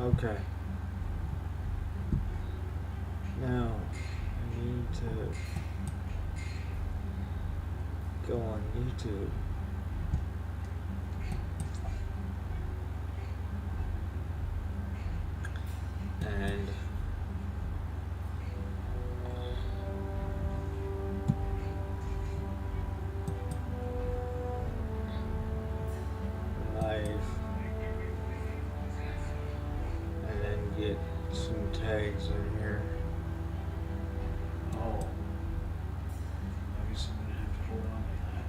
Okay. Now, I need to go on YouTube. And live. And then get some tags in here. Oh. I guess I'm gonna have to hold on to that.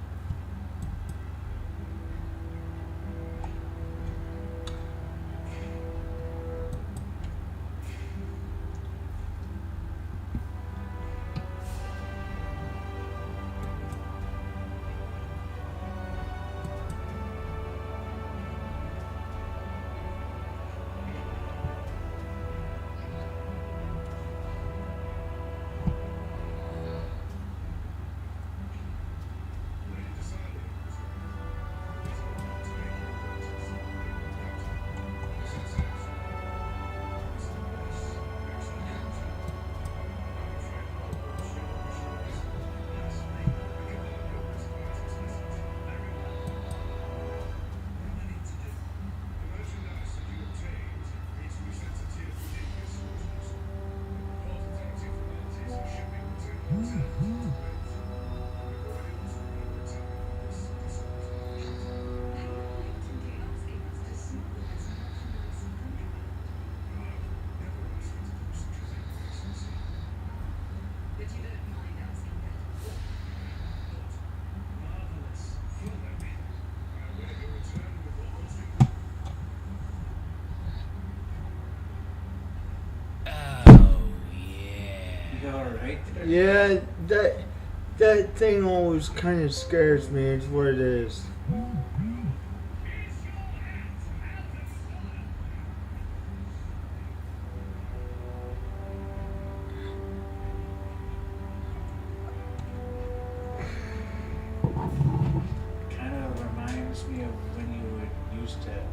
Oh, You yeah. alright there? Yeah, that thing always kind of scares me. It's what it is. Kind of reminds me of when you would used to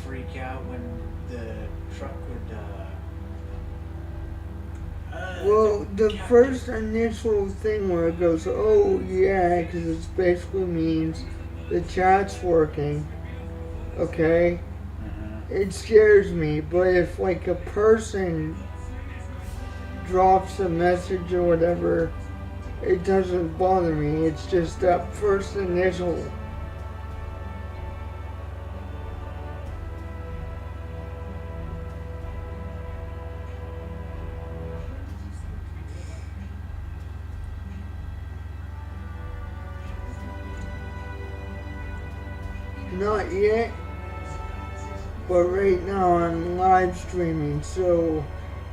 freak out when the truck would, Well, the captain. first initial thing where it goes, oh yeah, because it basically means the chat's working. Okay, Uh-huh. it scares me. But if like a person drops a message or whatever, it doesn't bother me. It's just that first initial. Not yet, but right now I'm live streaming, so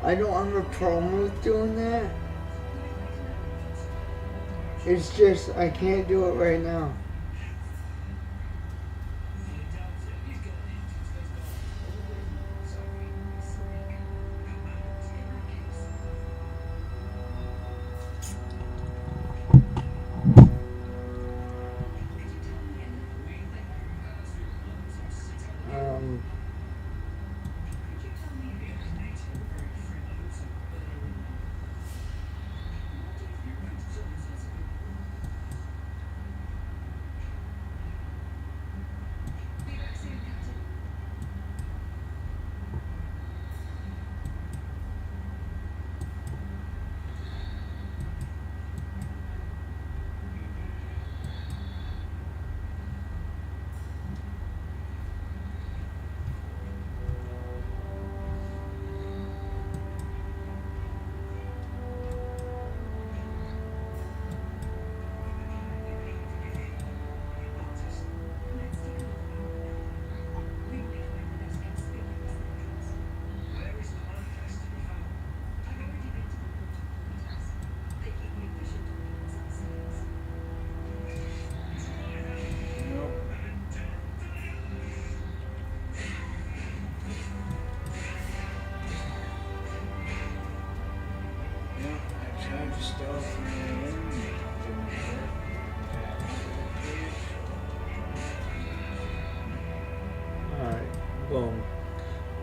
I don't have a problem with doing that. It's just I can't do it right now. Um,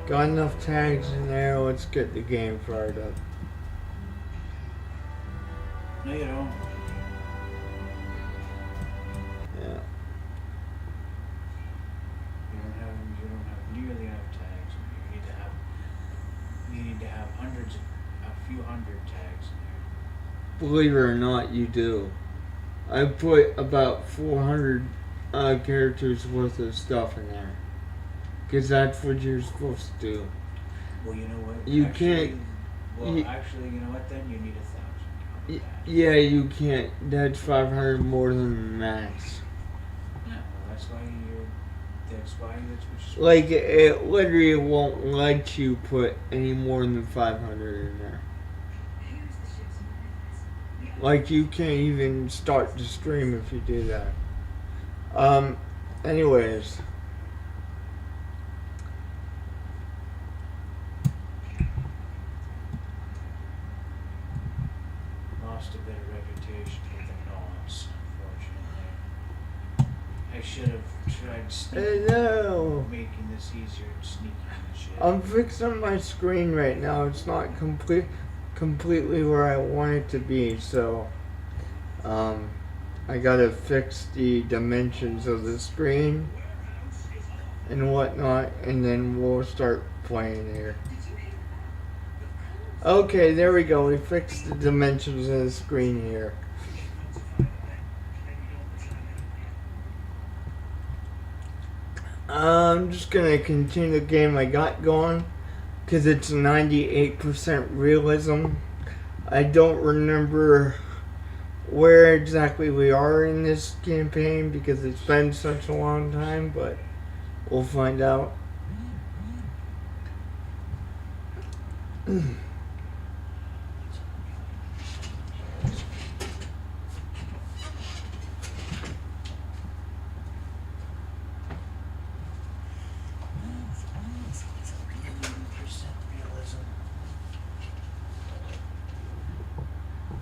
Got enough tags in there. Let's get the game fired up. No, you don't. Yeah. You don't have nearly enough tags. You need to have a few hundred tags in there. Believe it or not, you do. I put about 400 characters worth of stuff in there. Because that's what you're supposed to do. Well, you know what? You actually, can't. Actually, you know what? Then you need 1,000. Yeah, you can't. That's 500 more than the max. Yeah, well, that's why that's what you're supposed to Like, it literally won't let you put any more than 500 in there. Like, you can't even start the stream if you do that. Anyways. Lost a bit of reputation with the Knowles, unfortunately. I should have tried Hello. making this easier and sneaking and shit. I'm fixing my screen right now. It's not completely where I want it to be, so I gotta fix the dimensions of the screen and whatnot, and then we'll start playing here. Okay, there we go. We fixed the dimensions of the screen here. I'm just gonna continue the game I got going because it's 98% realism. I don't remember where exactly we are in this campaign because it's been such a long time, but we'll find out.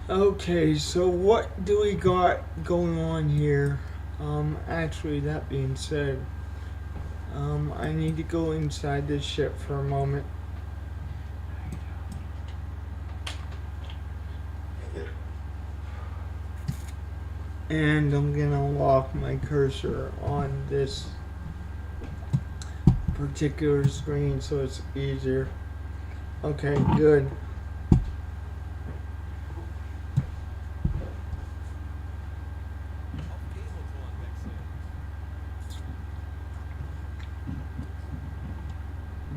Okay, so what do we got going on here? Actually, that being said, I need to go inside this ship for a moment. And I'm gonna lock my cursor on this particular screen so it's easier. Okay, good.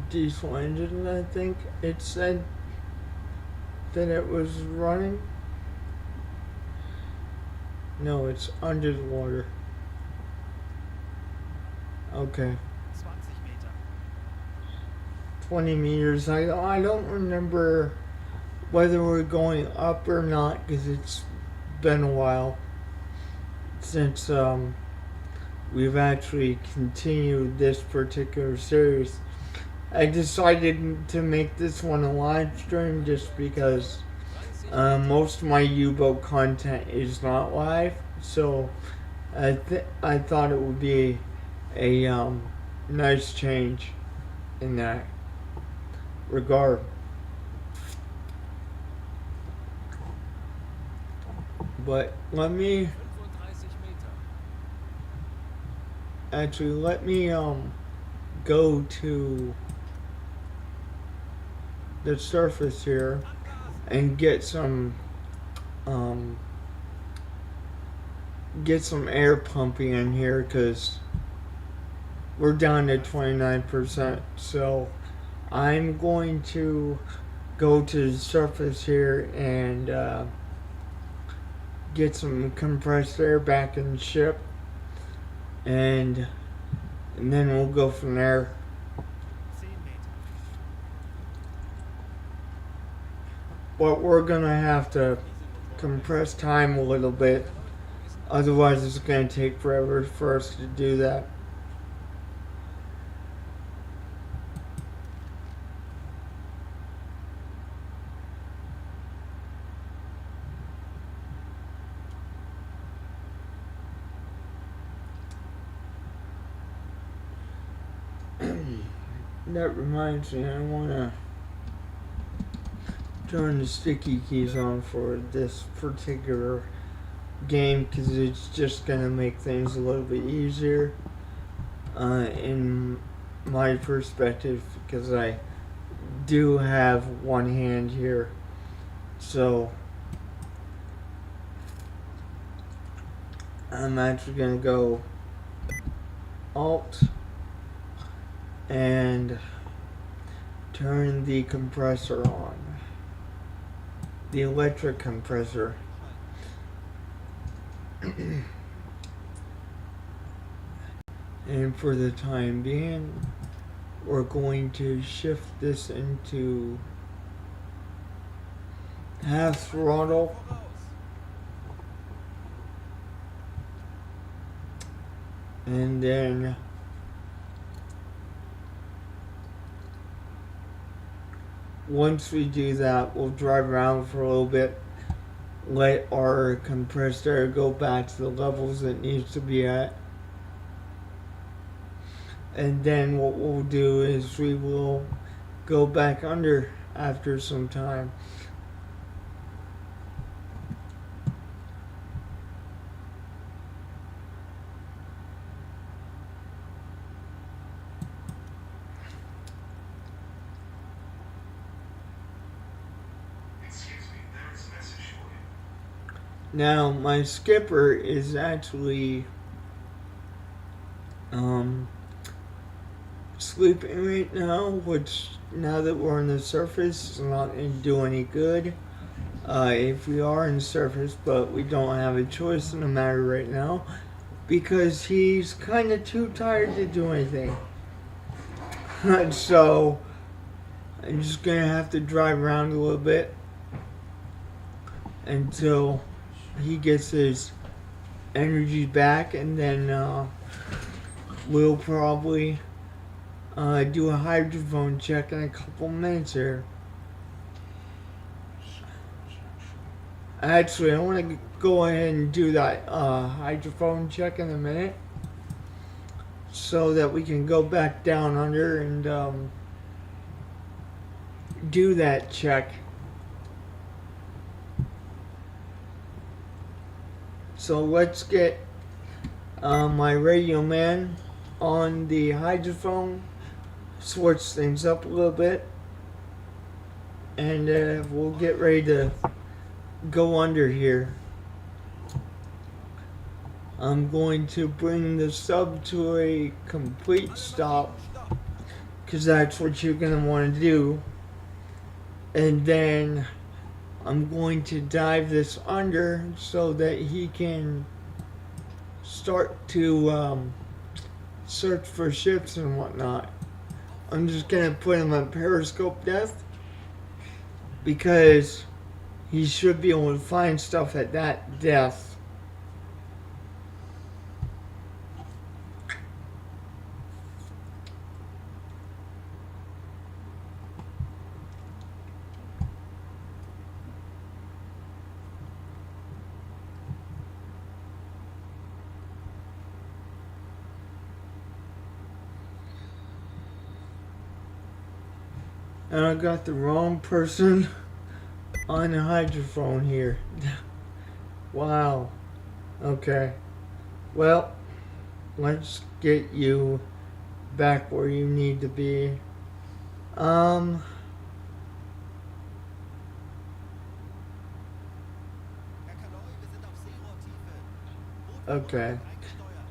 Diesel engine, I think it said that it was running. No, it's under the water. Okay. 20 meters. I don't remember whether we're going up or not because it's been a while since we've actually continued this particular series. I decided to make this one a live stream just because most of my U-boat content is not live, so I thought it would be a nice change in that regard. But let me go to the surface here and get some air pumping in here because we're down to 29%. So I'm going to go to the surface here and get some compressed air back in the ship, and then we'll go from there. But we're gonna have to compress time a little bit, otherwise it's gonna take forever for us to do that. that reminds me, I want to turn the sticky keys on for this particular game because it's just going to make things a little bit easier in my perspective because I do have one hand here. So I'm actually going to go Alt and turn the compressor on. The electric compressor. And for the time being, we're going to shift this into half throttle. And then once we do that, we'll drive around for a little bit, let our compressed air go back to the levels it needs to be at. And then what we'll do is we will go back under after some time. Now my skipper is actually sleeping right now, which now that we're on the surface is not going to do any good if we are in the surface, but we don't have a choice in the matter right now because he's kind of too tired to do anything. So I'm just going to have to drive around a little bit until he gets his energy back, and then we'll probably do a hydrophone check in a couple minutes here. Actually, I want to go ahead and do that hydrophone check in a minute so that we can go back down under and do that check. So let's get my radio man on the hydrophone, switch things up a little bit, and we'll get ready to go under here. I'm going to bring the sub to a complete stop because that's what you're going to want to do. And then I'm going to dive this under so that he can start to search for ships and whatnot. I'm just going to put him on periscope depth because he should be able to find stuff at that depth. And I got the wrong person on the hydrophone here. Wow. Okay. Well, let's get you back where you need to be. Okay.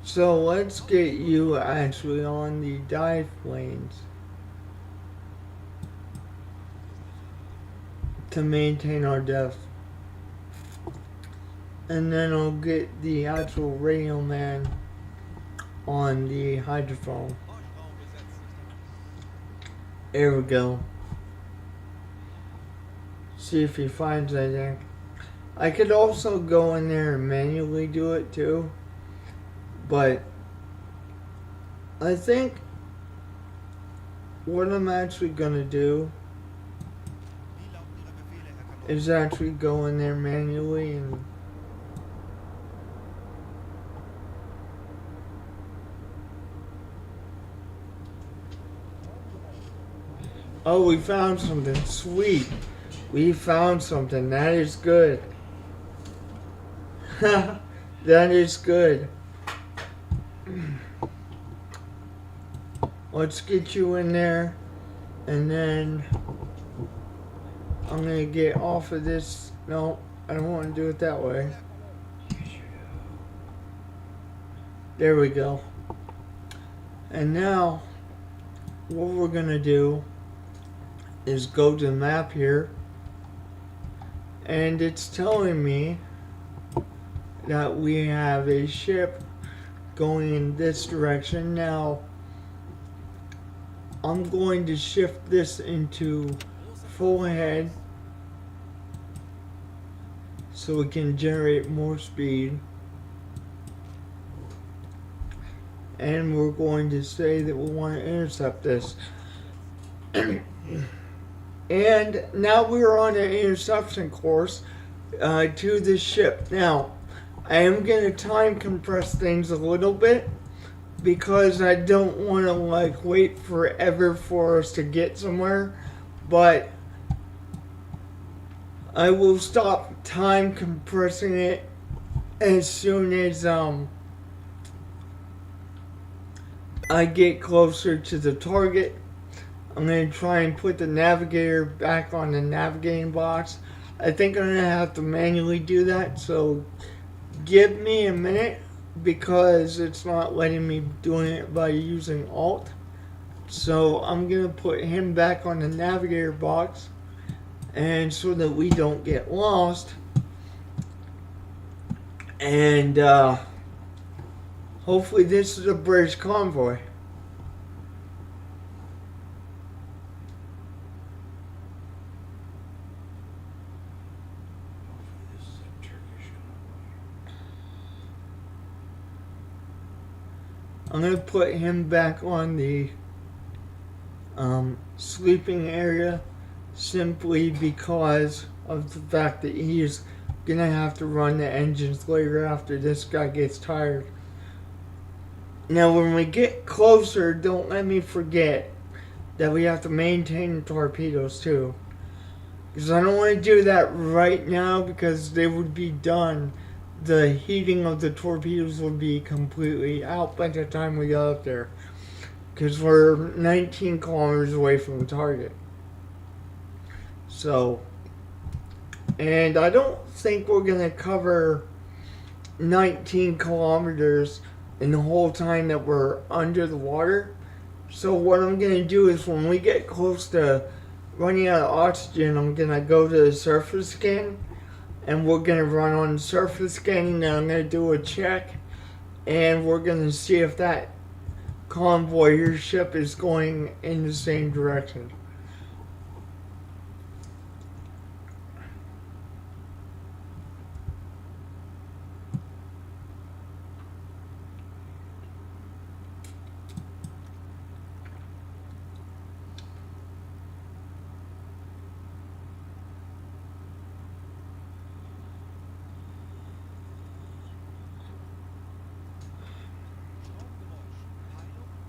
So let's get you actually on the dive planes to maintain our depth. And then I'll get the actual radio man on the hydrophone. There we go. See if he finds anything. I could also go in there and manually do it too. But I think what I'm actually gonna do is actually go in there manually and Oh, we found something. Sweet. We found something. That is good. That is good. Let's get you in there. And then I'm going to get off of this. No, I don't want to do it that way. There we go. And now, what we're going to do is go to the map here. And it's telling me that we have a ship going in this direction. Now, I'm going to shift this into full head so it can generate more speed. And we're going to say that we want to intercept this. And now we're on an interception course to the ship. Now, I am going to time compress things a little bit because I don't want to like wait forever for us to get somewhere. But I will stop time compressing it as soon as I get closer to the target. I'm going to try and put the navigator back on the navigating box. I think I'm going to have to manually do that, so give me a minute because it's not letting me doing it by using Alt. So I'm going to put him back on the navigator box, and so that we don't get lost. And hopefully this is a British convoy. I'm going to put him back on the sleeping area simply because of the fact that he's going to have to run the engines later after this guy gets tired. Now when we get closer, don't let me forget that we have to maintain the torpedoes too. Because I don't want to do that right now because they would be done. The heating of the torpedoes would be completely out by the time we got up there. Because we're 19 kilometers away from the target. So, and I don't think we're going to cover 19 kilometers in the whole time that we're under the water. So what I'm going to do is when we get close to running out of oxygen, I'm going to go to the surface scan. And we're going to run on surface scanning. Now I'm going to do a check. And we're going to see if that convoy, your ship, is going in the same direction.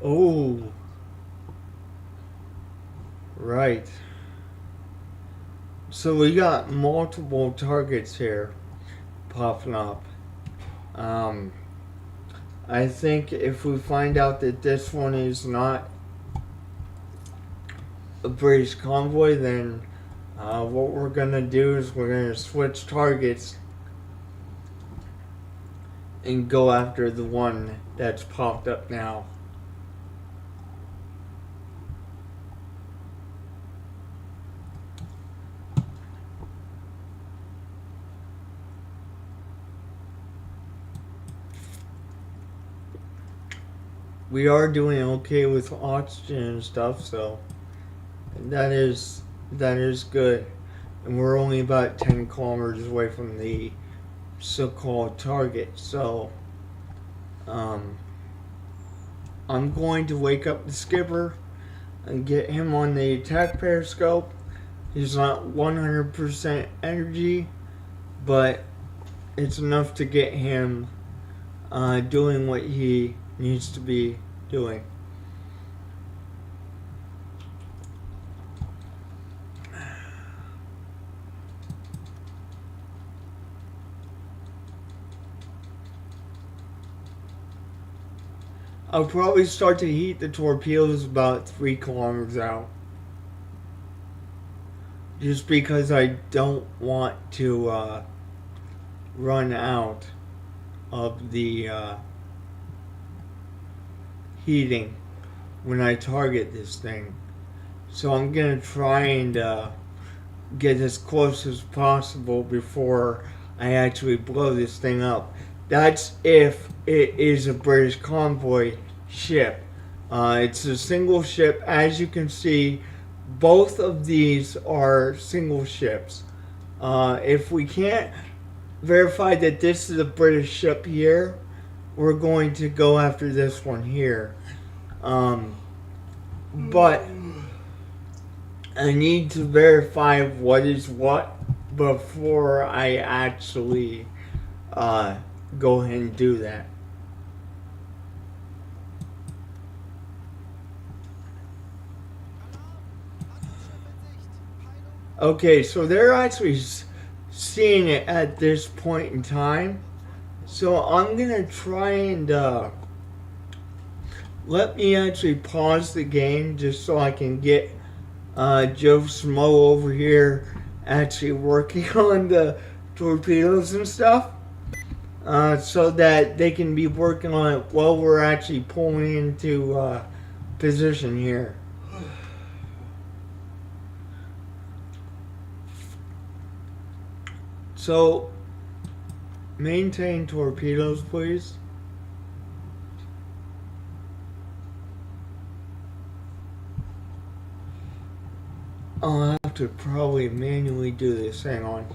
Oh, right. So we got multiple targets here popping up. I think if we find out that this one is not a British convoy, then what we're gonna do is we're gonna switch targets and go after the one that's popped up now. We are doing okay with oxygen and stuff, so that is good. And we're only about 10 kilometers away from the so-called target. So I'm going to wake up the skipper and get him on the attack periscope. He's not 100% energy, but it's enough to get him doing what he needs to be doing. I'll probably start to heat the torpedoes about 3 kilometers out. Just because I don't want to run out of the heating when I target this thing. So I'm going to try and get as close as possible before I actually blow this thing up. That's if it is a British convoy ship. It's a single ship. As you can see, both of these are single ships. If we can't verify that this is a British ship here, we're going to go after this one here. But I need to verify what is what before I actually go ahead and do that. Okay, so they're actually seeing it at this point in time. So I'm going to try and let me actually pause the game just so I can get Joe Smo over here actually working on the torpedoes and stuff. So that they can be working on it while we're actually pulling into position here. So, maintain torpedoes, please. I'll have to probably manually do this. Hang on.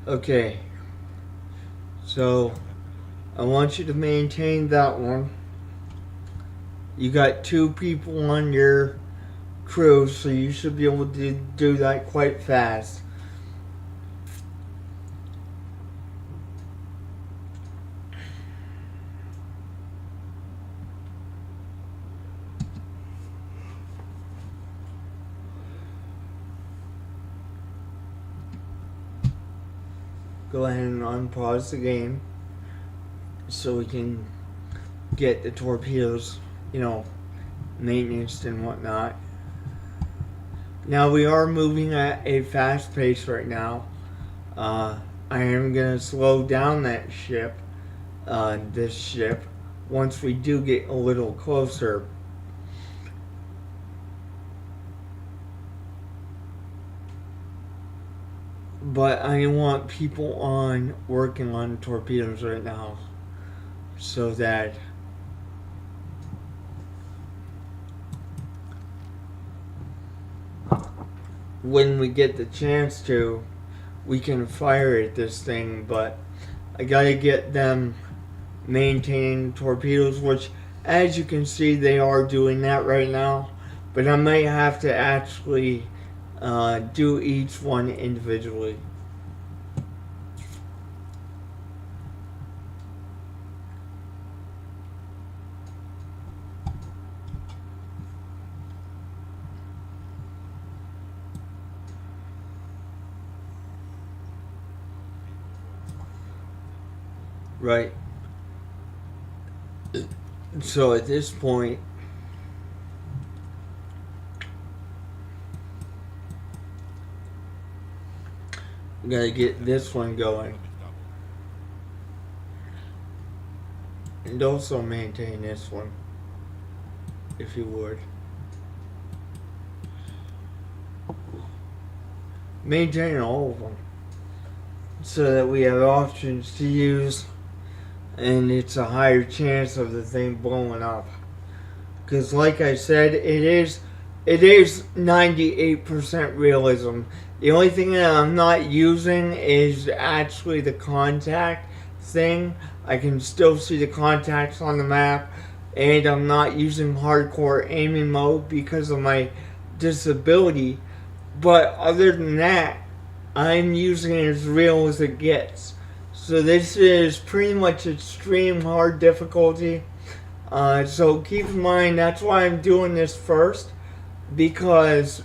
Okay. So, I want you to maintain that one. You got 2 people on your crew, so you should be able to do that quite fast. Go ahead and unpause the game so we can get the torpedoes, maintenance and whatnot. Now we are moving at a fast pace right now. I am going to slow down that ship, this ship, once we do get a little closer. But I want people on working on torpedoes right now so that when we get the chance to, we can fire at this thing. But I gotta get them maintaining torpedoes, which as you can see they are doing that right now. But I might have to actually do each one individually. Right. So at this point, we gotta get this one going. And also maintain this one, if you would. Maintain all of them so that we have options to use and it's a higher chance of the thing blowing up. Because like I said, it is 98% realism. The only thing that I'm not using is actually the contact thing. I can still see the contacts on the map, and I'm not using hardcore aiming mode because of my disability. But other than that, I'm using it as real as it gets. So this is pretty much extreme hard difficulty. So keep in mind that's why I'm doing this first, because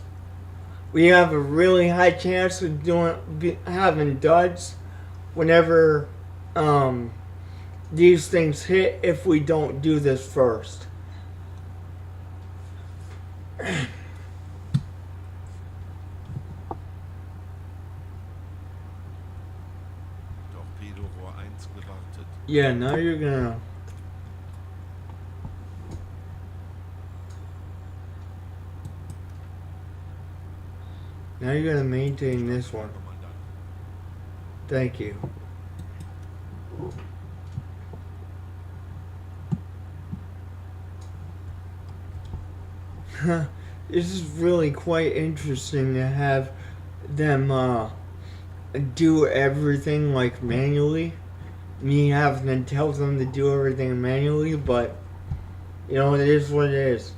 we have a really high chance of having duds whenever these things hit if we don't do this first. Torpedorohr 1 gewartet. Yeah, now you're gonna. Now you're gonna maintain this one. Kommandant. Thank you. This is really quite interesting to have them do everything like manually. Me having to tell them to do everything manually, but you know, it is what it is.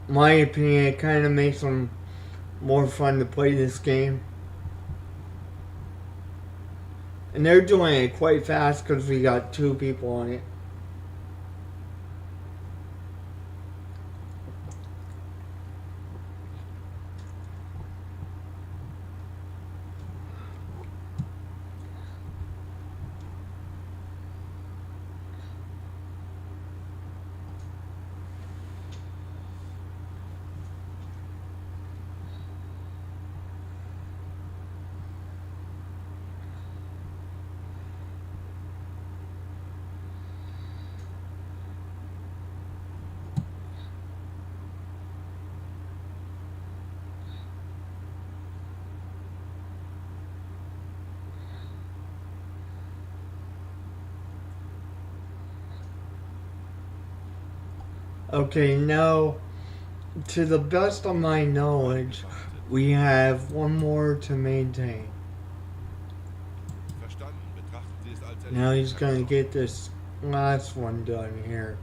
My opinion, it kind of makes them more fun to play this game. And they're doing it quite fast because we got 2 people on it. Okay, now, to the best of my knowledge, we have one more to maintain. Verstanden. Betrachten Sie es als Now he's erledigt. gonna get this last one done here.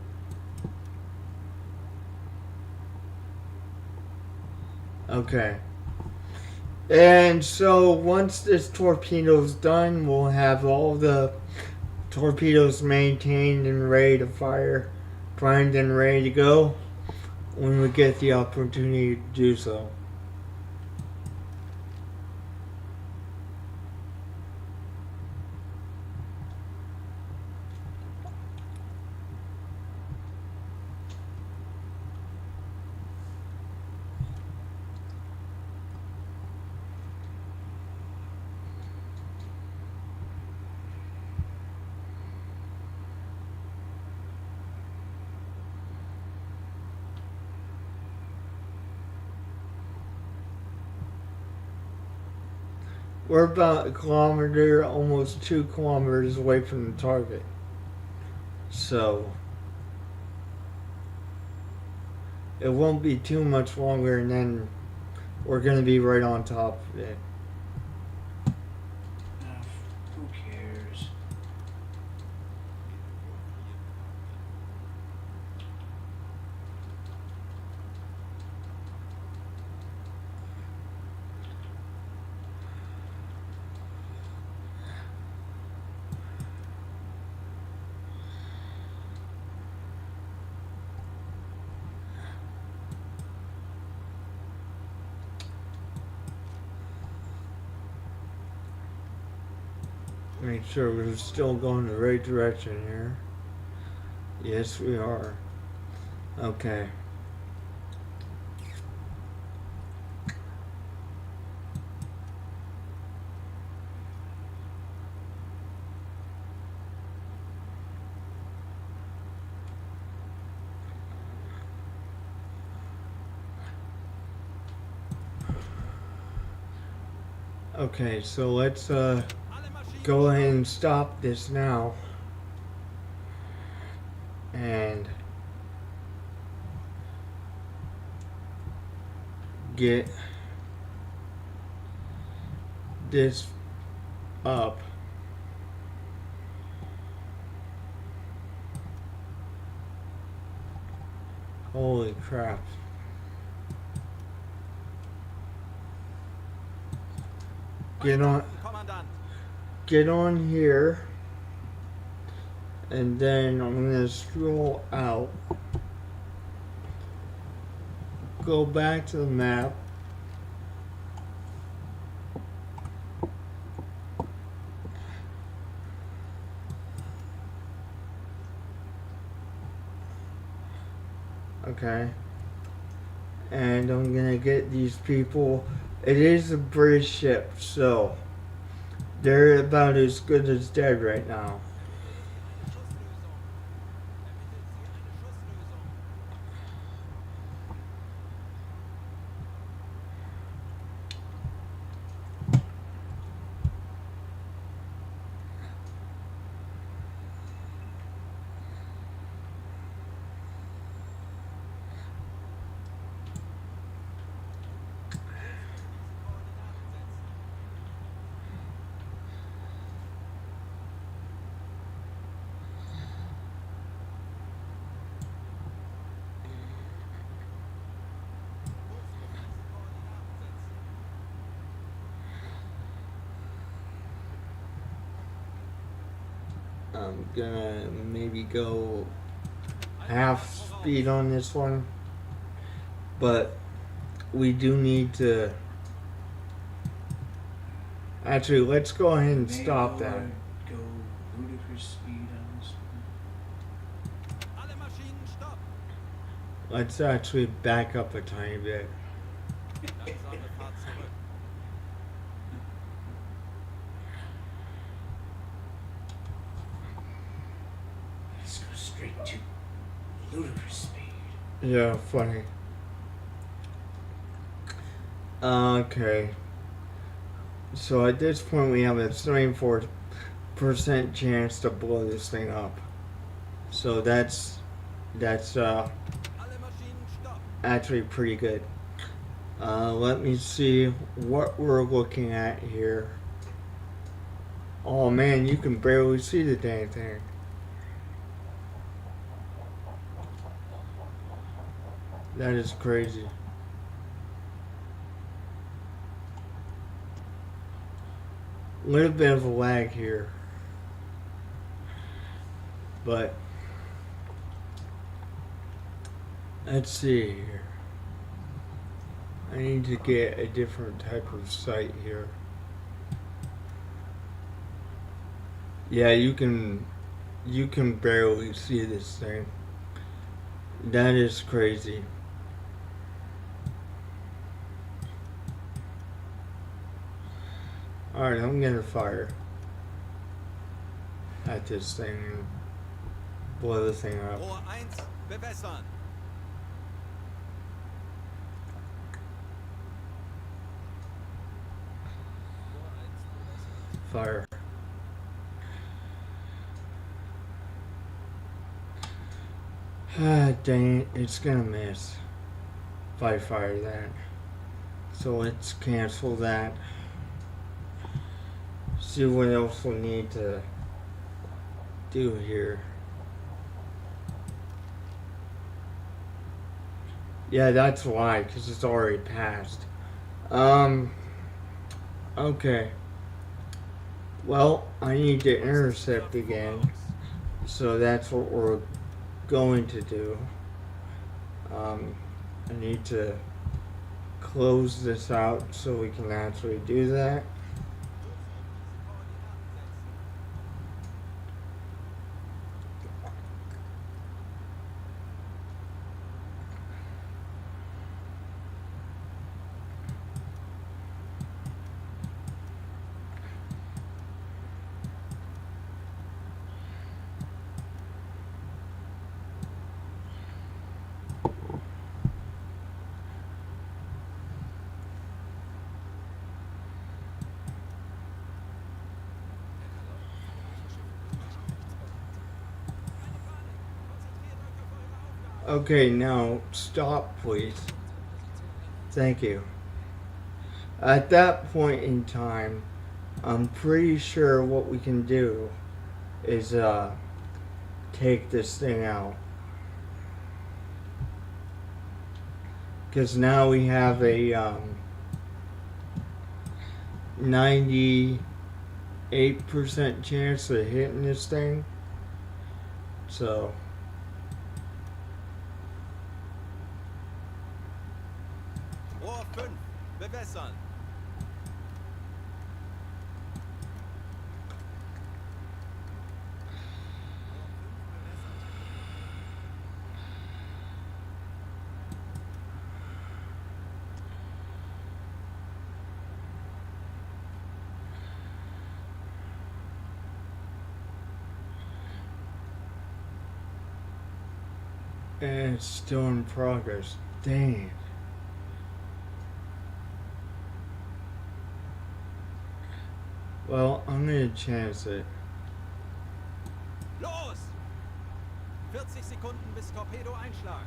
Okay. And so once this torpedo's done, we'll have all the torpedoes maintained and ready to fire, primed and ready to go when we get the opportunity to do so. We're about a kilometer, almost 2 kilometers away from the target. So it won't be too much longer, and then we're going to be right on top of it. Who cares? Make sure we're still going the right direction here. Yes, we are. Okay. Okay, so let's go ahead and stop this now. And get this up. Holy crap. Get on here And then I'm gonna scroll out, go back to the map. Okay. And I'm gonna get these people. It is a British ship, so they're about as good as dead right now. I'm gonna maybe go half speed on this one, but we do need to. Actually, let's go ahead and Maybe stop go, that. Go ludicrous speed on this one. Alle Maschinen stopp! Let's actually back up a tiny bit. Langsame Fahrt zurück. Let's go straight to ludicrous speed. Yeah, funny. Okay. So at this point, we have a 74% chance to blow this thing up. So that's Alle Maschinen stopp! actually pretty good. Let me see what we're looking at here. Oh man, you can barely see the dang thing. That is crazy. Little bit of a lag here, but let's see here. I need to get a different type of sight here. Yeah, you can barely see this thing. That is crazy. Alright, I'm gonna fire at this thing and blow the thing up. Rohr 1, bewässern! Fire. Ah, dang it, it's gonna miss if I fire that. So let's cancel that. See what else we need to do here. Yeah, that's why, because it's already passed. Okay. Well, I need to intercept again. So that's what we're going to do. I need to close this out so we can actually do that. Okay, now stop, please. Thank you. At that point in time, I'm pretty sure what we can do is take this thing out. Because now we have a 98% chance of hitting this thing. So, Rohr 5. Bewässern. Rohr 5 bewässert. and it's still in progress. Dang. Well, I'm gonna chance it. Los! 40 Sekunden bis Torpedo-Einschlag.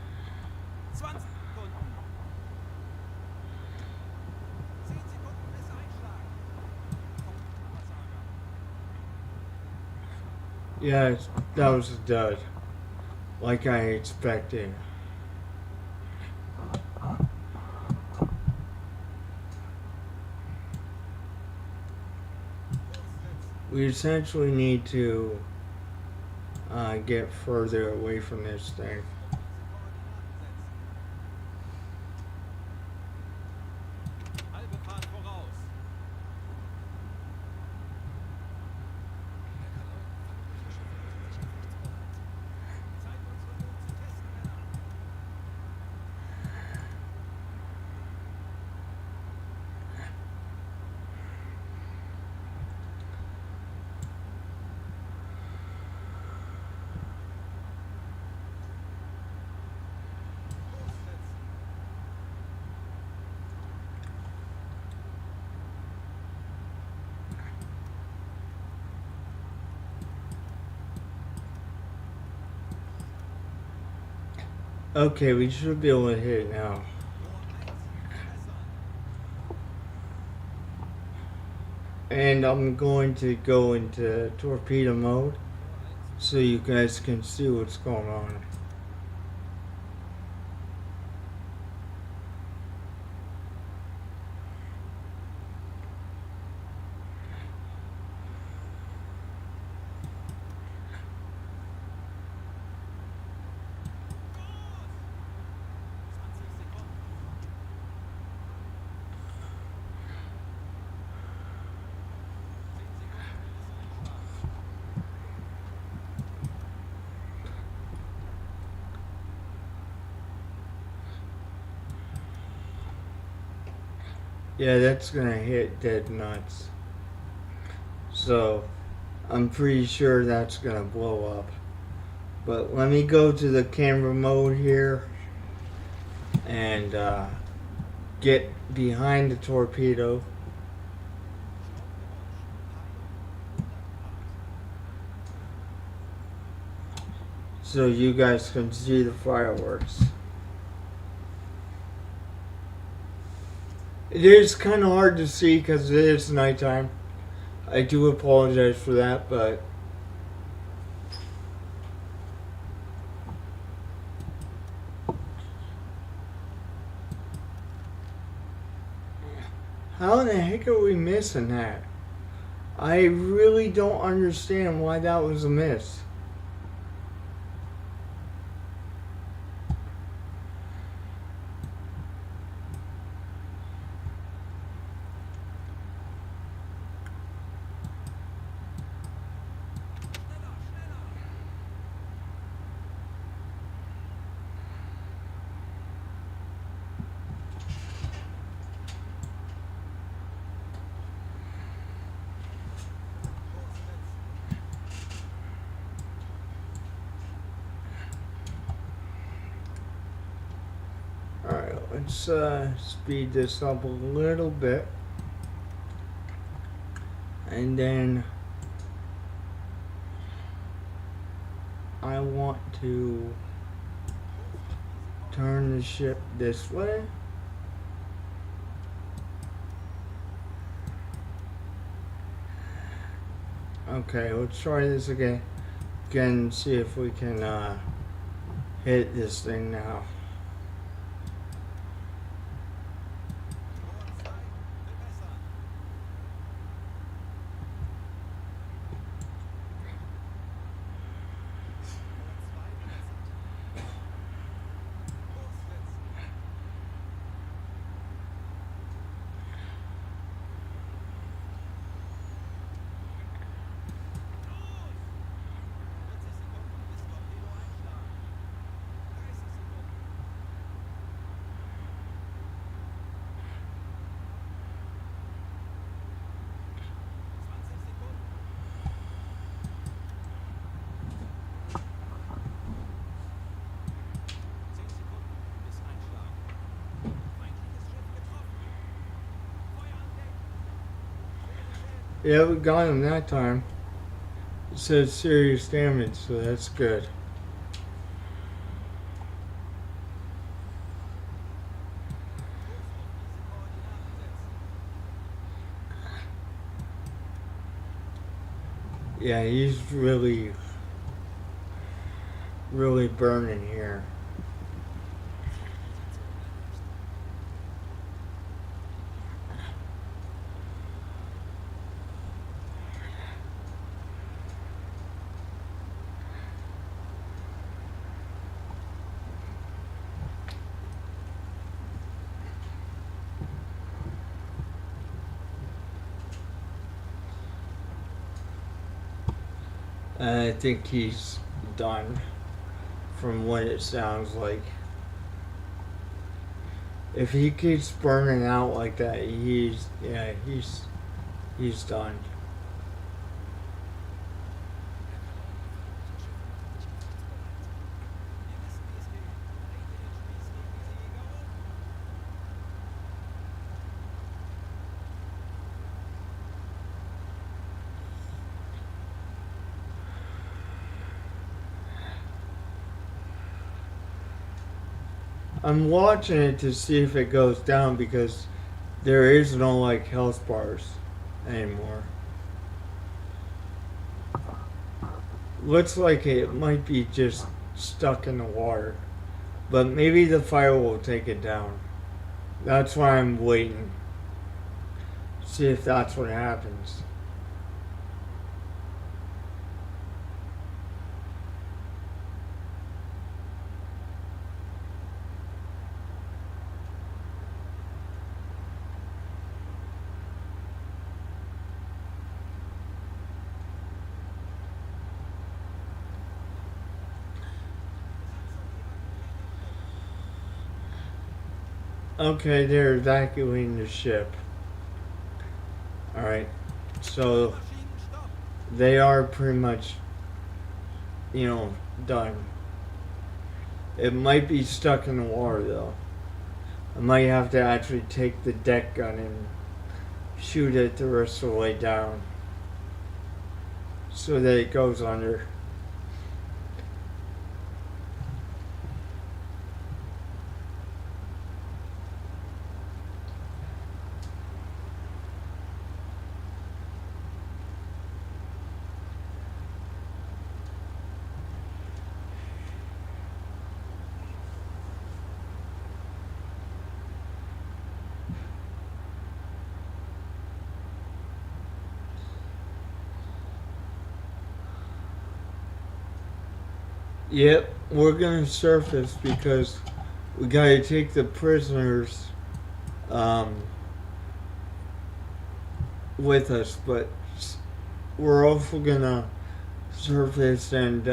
20 Sekunden. 10 Sekunden bis Einschlag. Versager. Yeah, that was a dud. Like I expected. We essentially need to get further away from this thing. Halbe Fahrt voraus. Zeit, unsere Boot zu testen, Männer. Lossetzen. Okay, we should be able to hit it now. Rohr 1. Bewässern. And I'm going to go into torpedo mode Rohr 1. so you guys can see what's going on. Yeah, that's gonna hit dead nuts. So, I'm pretty sure that's gonna blow up. But let me go to the camera mode here and get behind the torpedo. So you guys can see the fireworks. It is kind of hard to see because it is nighttime. I do apologize for that, but how in the heck are we missing that? I really don't understand why that was a miss. Alright, let's speed this up a little bit. And then I want to turn the ship this way. Okay, let's try this again. Again, see if we can hit this thing now. Rohr 2. Bewässern. Rohr Yeah, we got him that time. It says serious damage, so that's good. Kurs auf diese Koordinaten setzen. Yeah, he's really, really burning here. Position erreicht. I think he's done from what it sounds like. If he keeps burning out like that, he's done. Der Kanal der feindlichen Schiffe macht mich griffbereit. Wir wissen, wie es geht. Drehte den Spieß gegen diese Jäger um. I'm watching it to see if it goes down because there is no like health bars anymore. Looks like it might be just stuck in the water, but maybe the fire will take it down. That's why I'm waiting. See if that's what happens. Okay, they're evacuating the ship. Alright, so Maschinen stopp. they are pretty much, done. It might be stuck in the water though. I might have to actually take the deck gun and shoot it the rest of the way down so that it goes under. Yep, we're gonna surface because we gotta take the prisoners with us, but we're also gonna surface and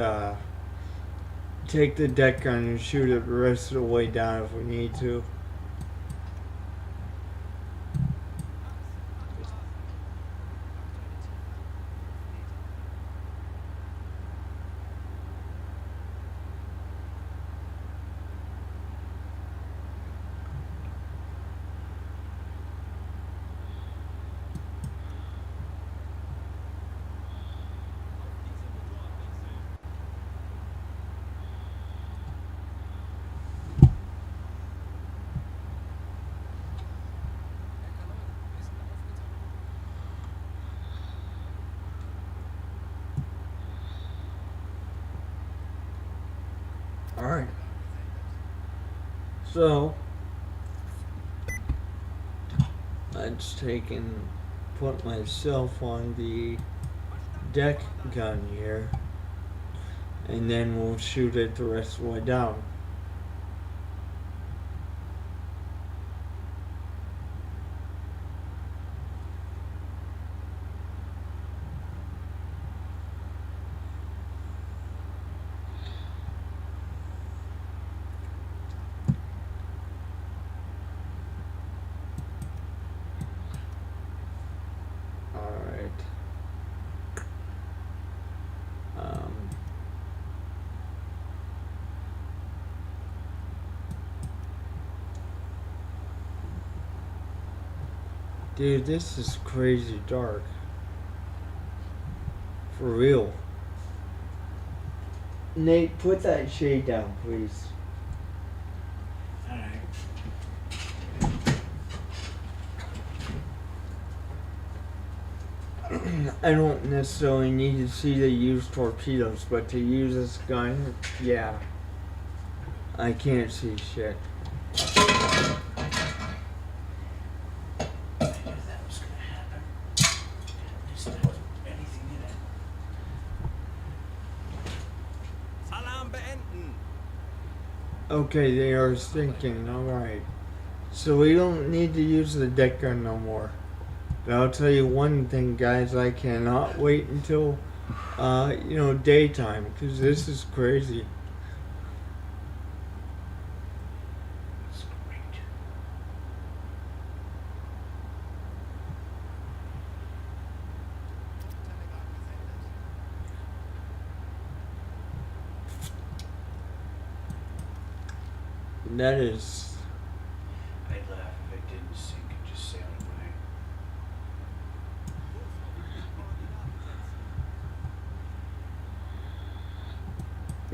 take the deck gun and shoot it the rest of the way down if we need to. Alright. So let's take and put myself on the deck gun here, and then we'll shoot it the rest of the way down. Alright. Dude, this is crazy dark. For real. Nate, put that shade down, please. Alright. I don't necessarily need to see they use torpedoes, but to use this gun, yeah. I can't see shit. I knew that was gonna happen. At least there wasn't anything in it. Alarm beenden. Okay, they are sinking, alright. So we don't need to use the deck gun no more. But I'll tell you one thing, guys, I cannot wait until, daytime, because this is crazy. It's great. That is, I'd laugh if it didn't sink and just sailed away.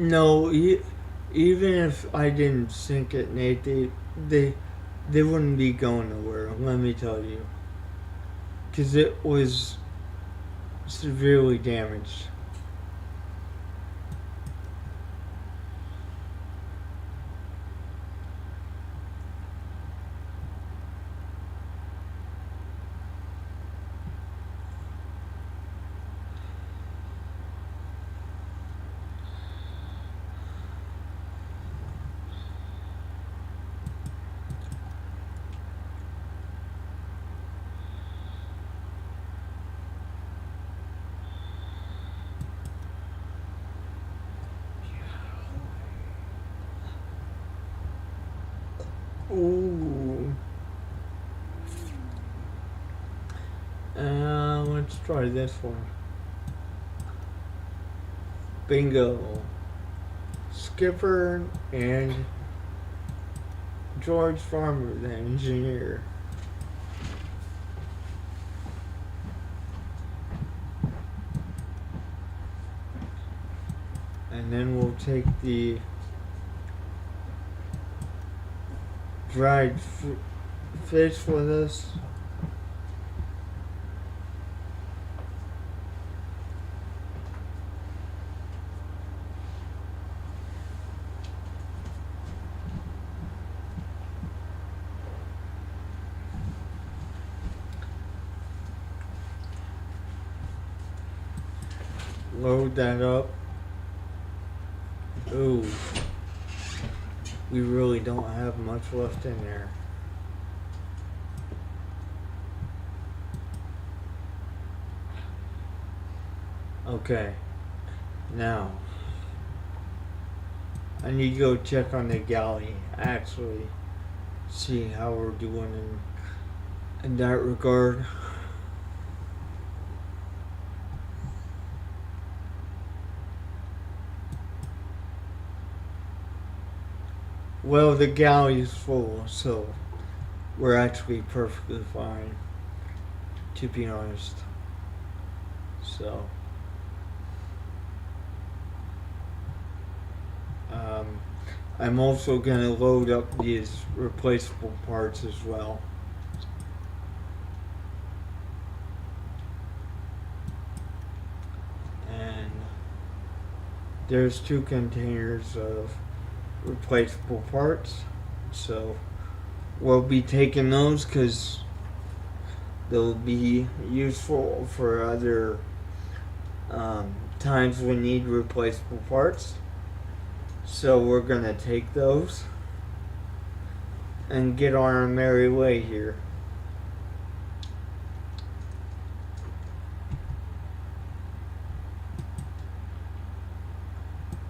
no, even if I didn't sink it, Nate, they wouldn't be going nowhere, let me tell you. Because it was severely damaged. Ooh. Let's try this one. Bingo. Skipper and George Farmer, the engineer. And then we'll take the dried fish with us. Load that up. Ooh. We really don't have much left in there. Okay. Now, I need to go check on the galley, actually. See how we're doing in that regard. Well, the galley's full, so we're actually perfectly fine, to be honest. So, I'm also gonna load up these replaceable parts as well. And there's 2 containers of replaceable parts, so we'll be taking those because they'll be useful for other times we need replaceable parts. So we're gonna take those and get on our merry way here.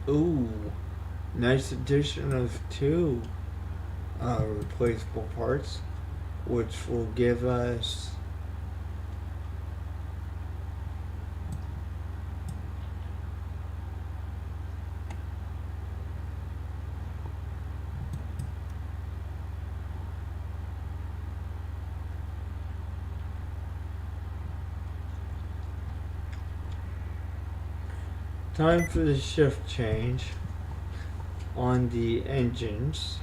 Ooh. Nice addition of 2 replaceable parts, which will give us time for the shift change on the engines.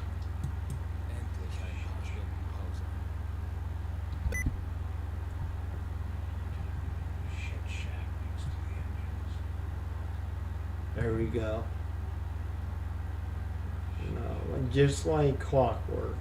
Endlich ein paar Stunden Pause. Shit shack next to the engines. There we go. No, just like clockwork.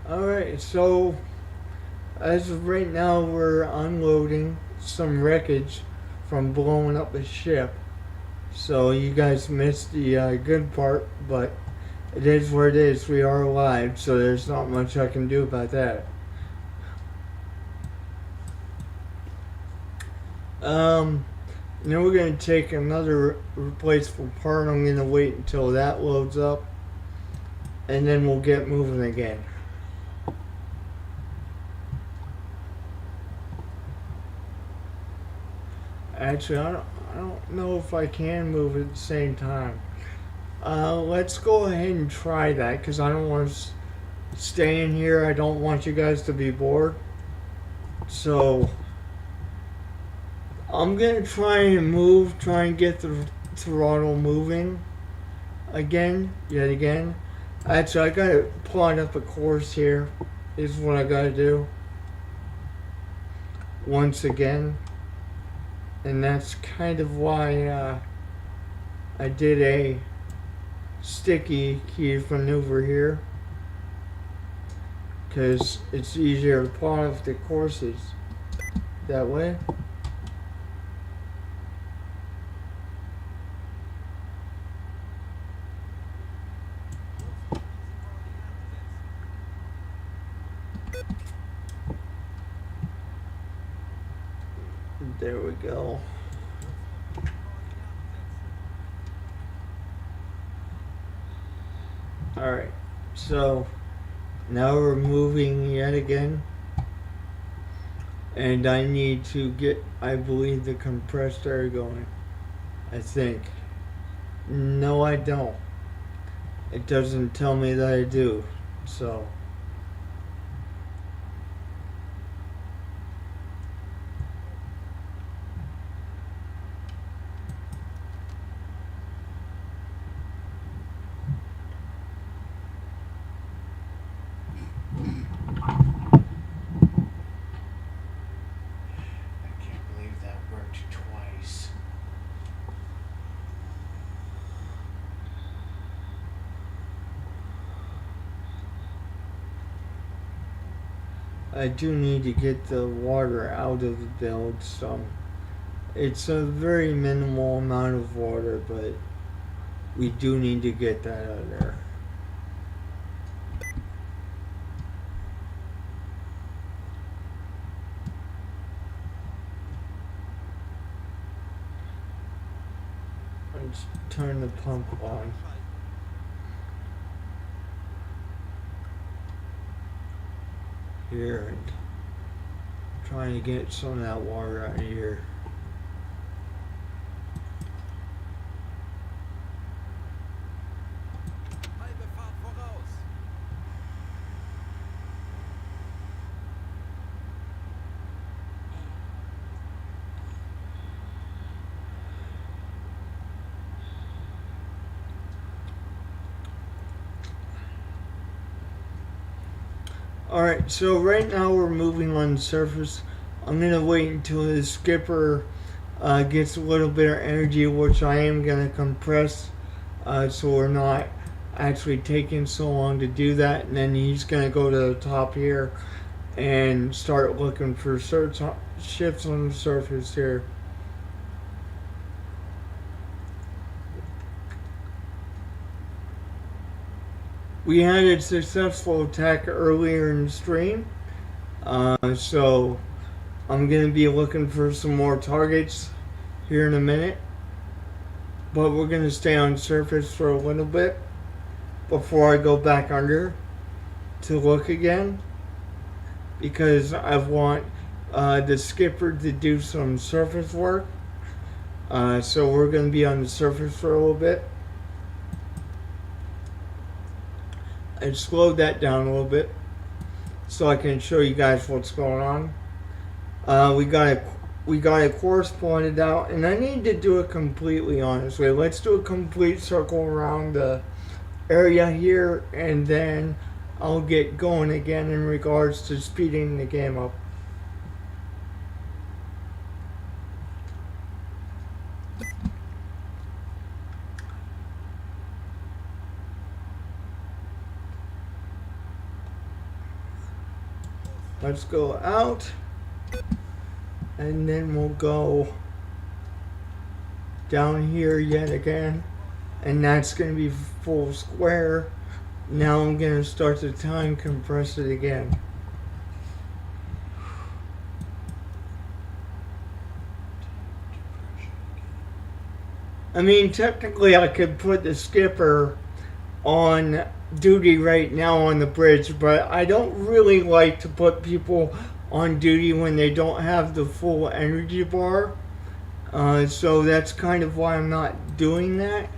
Alright, so as of right now, we're unloading some wreckage from blowing up a ship. So you guys missed the good part, but it is what it is. We are alive, so there's not much I can do about that. Now we're going to take another replaceable part. I'm going to wait until that loads up, and then we'll get moving again. Actually, I don't know if I can move at the same time. Let's go ahead and try that, because I don't want to stay in here. I don't want you guys to be bored. So, I'm going to try and get the throttle moving yet again. Actually, I got to plot up a course here, is what I got to do. Once again. And that's kind of why I did a sticky key maneuver here, because it's easier to plot off the courses that way. There we go. Alright, so now we're moving yet again. And I need to get, I believe, the compressed air going. I think. No, I don't. It doesn't tell me that I do. So. I do need to get the water out of the build, so it's a very minimal amount of water, but we do need to get that out of there. Let's turn the pump on. Here and trying to get some of that water out of here. Halbe Fahrt voraus. Alright, so right now we're moving on the surface. I'm going to wait until the skipper gets a little bit of energy, which I am going to compress, so we're not actually taking so long to do that. And then he's going to go to the top here and start looking for ships on the surface here. We had a successful attack earlier in the stream. So I'm gonna be looking for some more targets here in a minute, but we're gonna stay on surface for a little bit before I go back under to look again, because I want the skipper to do some surface work. So we're gonna be on the surface for a little bit. I slowed that down a little bit so I can show you guys what's going on. We got a course pointed out, and I need to do it completely honestly. Let's do a complete circle around the area here, and then I'll get going again in regards to speeding the game up. Let's go out, and then we'll go down here yet again, and that's going to be full square. Now I'm going to start to time compress it again. I mean, technically I could put the skipper on duty right now on the bridge, but I don't really like to put people on duty when they don't have the full energy bar. So that's kind of why I'm not doing that,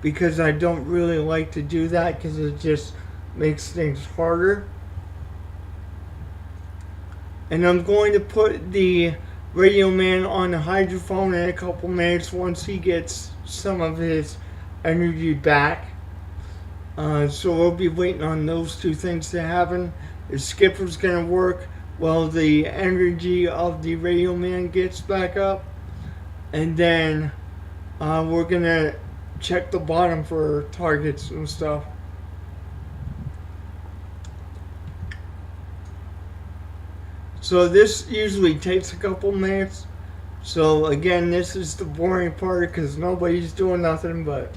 because I don't really like to do that because it just makes things harder. And I'm going to put the radio man on the hydrophone in a couple minutes once he gets some of his energy back. So we'll be waiting on those two things to happen. The skipper's gonna work while the energy of the radio man gets back up, and then we're gonna check the bottom for targets and stuff. So this usually takes a couple minutes. So again, this is the boring part because nobody's doing nothing but.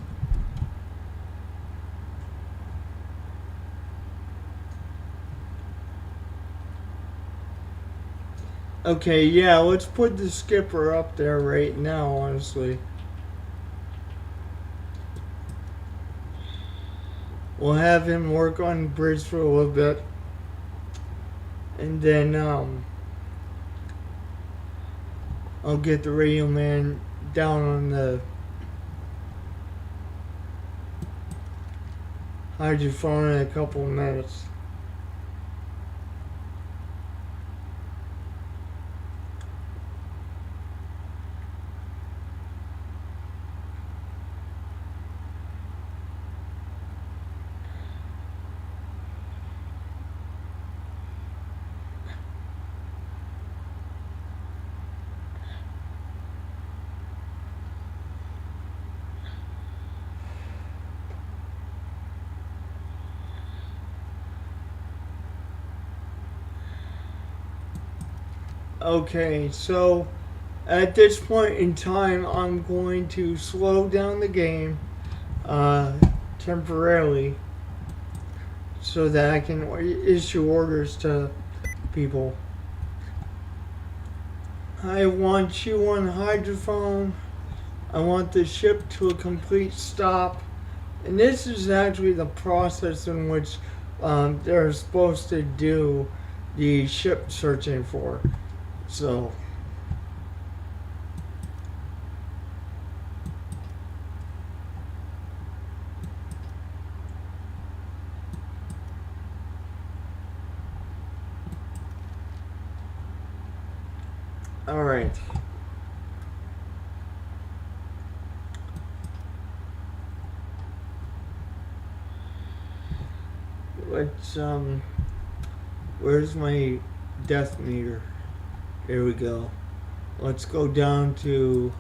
Okay, yeah, let's put the skipper up there right now, honestly. We'll have him work on the bridge for a little bit. And then, I'll get the radio man down on the hydrophone in a couple of minutes. Okay, so at this point in time, I'm going to slow down the game temporarily so that I can issue orders to people. I want you on hydrophone. I want the ship to a complete stop. And this is actually the process in which they're supposed to do the ship searching for. So, all right. Let's where's my death meter? Here we go. Let's go down to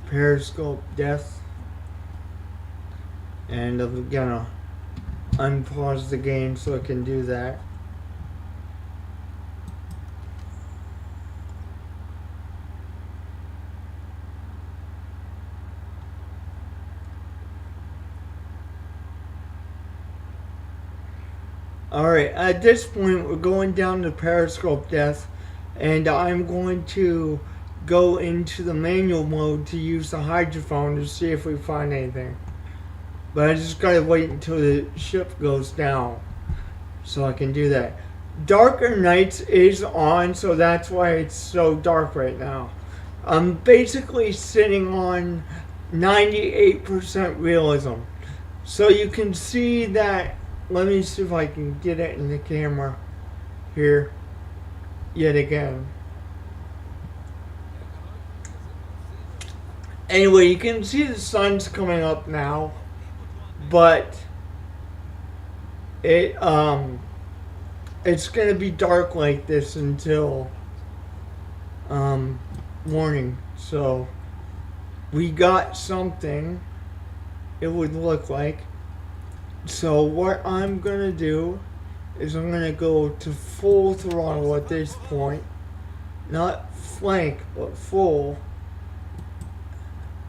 periscope death, and I'm gonna unpause the game so I can do that. Alright, at this point, we're going down to periscope depth, and I'm going to go into the manual mode to use the hydrophone to see if we find anything. But I just gotta wait until the ship goes down so I can do that. Darker Nights is on, so that's why it's so dark right now. I'm basically sitting on 98% realism. So you can see that. Let me see if I can get it in the camera here yet again. Anyway, you can see the sun's coming up now, but it's gonna be dark like this until morning. So we got something, it would look like. So what I'm gonna do is I'm gonna go to full throttle at this point, not flank but full,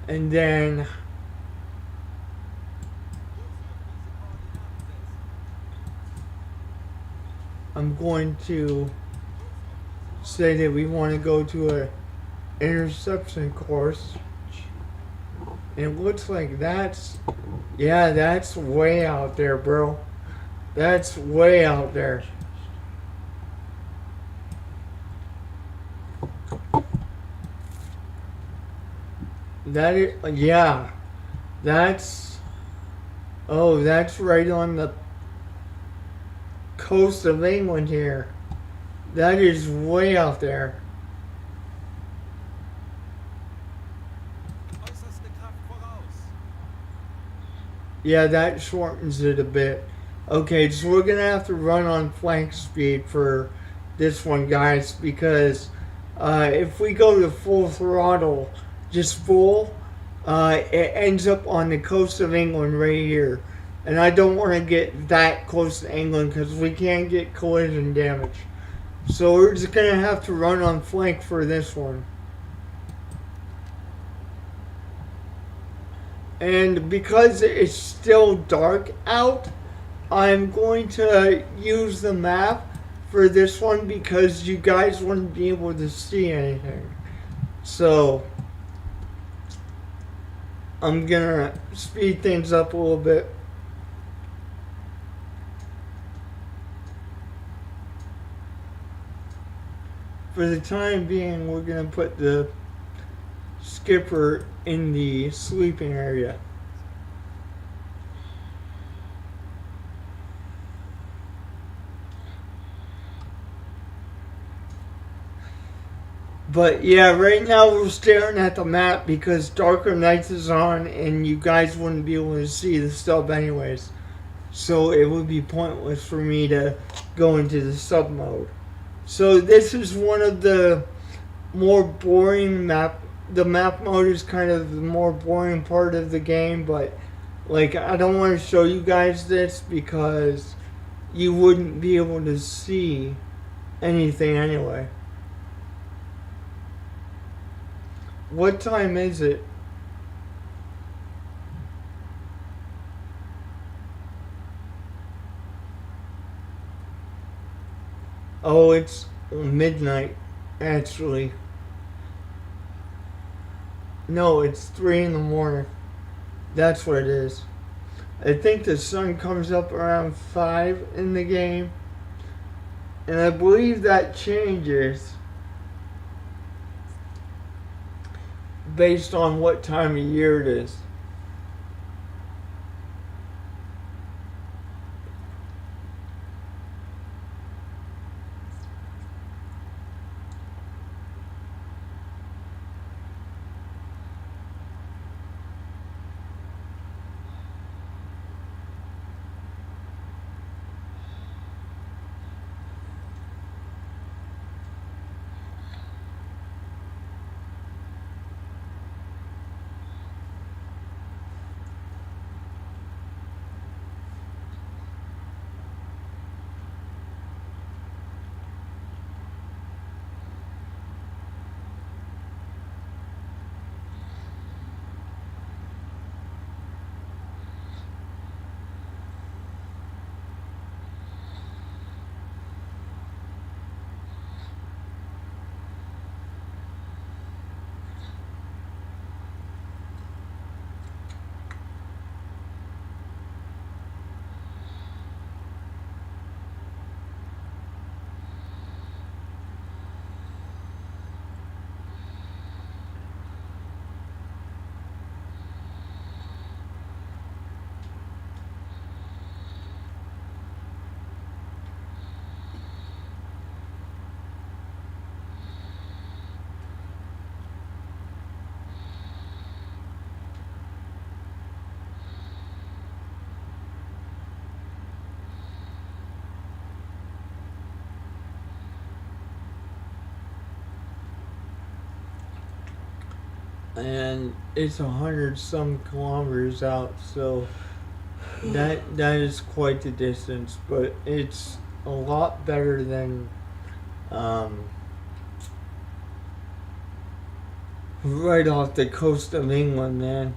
and then I'm going to say that we want to go to a interception course. And it looks like that's way out there, bro. That's way out there. That is, yeah. That's right on the coast of England here. That is way out there. Äußerste Kraft voraus. Yeah, that shortens it a bit. Okay, so we're gonna have to run on flank speed for this one, guys, because if we go to full throttle, just full, it ends up on the coast of England right here. And I don't want to get that close to England because we can't get collision damage. So we're just gonna have to run on flank for this one. And because it's still dark out, I'm going to use the map for this one because you guys wouldn't be able to see anything. So I'm gonna speed things up a little bit. For the time being, we're gonna put the skipper in the sleeping area. But yeah, right now we're staring at the map because Darker Nights is on and you guys wouldn't be able to see the sub anyways. So it would be pointless for me to go into the sub mode. So this is one of the more boring map. The map mode is kind of the more boring part of the game, but like I don't want to show you guys this because you wouldn't be able to see anything anyway. What time is it? Oh, it's midnight, actually. No, it's 3 in the morning. That's what it is. I think the sun comes up around 5 in the game. And I believe that changes based on what time of year it is. and it's 100 some kilometers out, so that is quite the distance, but it's a lot better than um, right off the coast of England, man.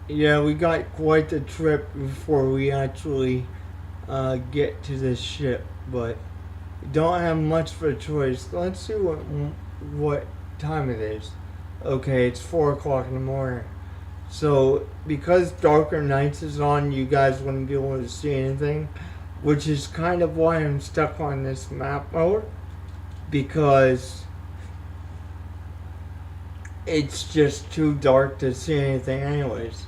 Yeah, we got quite the trip before we actually get to this ship, but don't have much of a choice. Let's see what time it is. Okay, it's 4 o'clock in the morning. So because Darker Nights is on, you guys wouldn't be able to see anything, which is kind of why I'm stuck on this map mode, because it's just too dark to see anything anyways.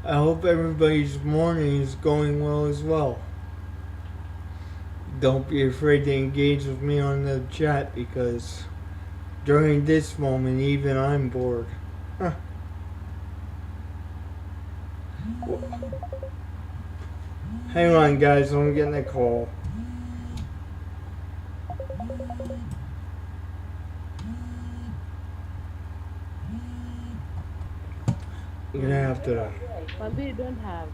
I hope everybody's morning is going well as well. Don't be afraid to engage with me on the chat, because during this moment, even I'm bored. Huh. Hang on, guys, I'm getting a call. You're gonna have to. One day you don't have.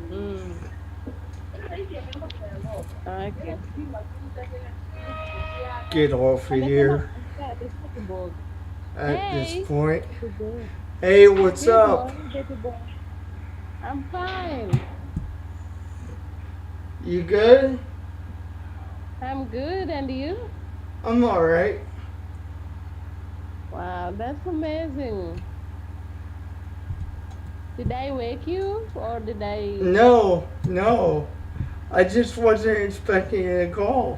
Mm. Okay. Get off of here Hey. at this point. Good day. Hey, what's Good up? morning, baby boy. I'm fine. You good? I'm good, and you? I'm alright. Wow, that's amazing. Did I wake you, or did I? No. I just wasn't expecting a call.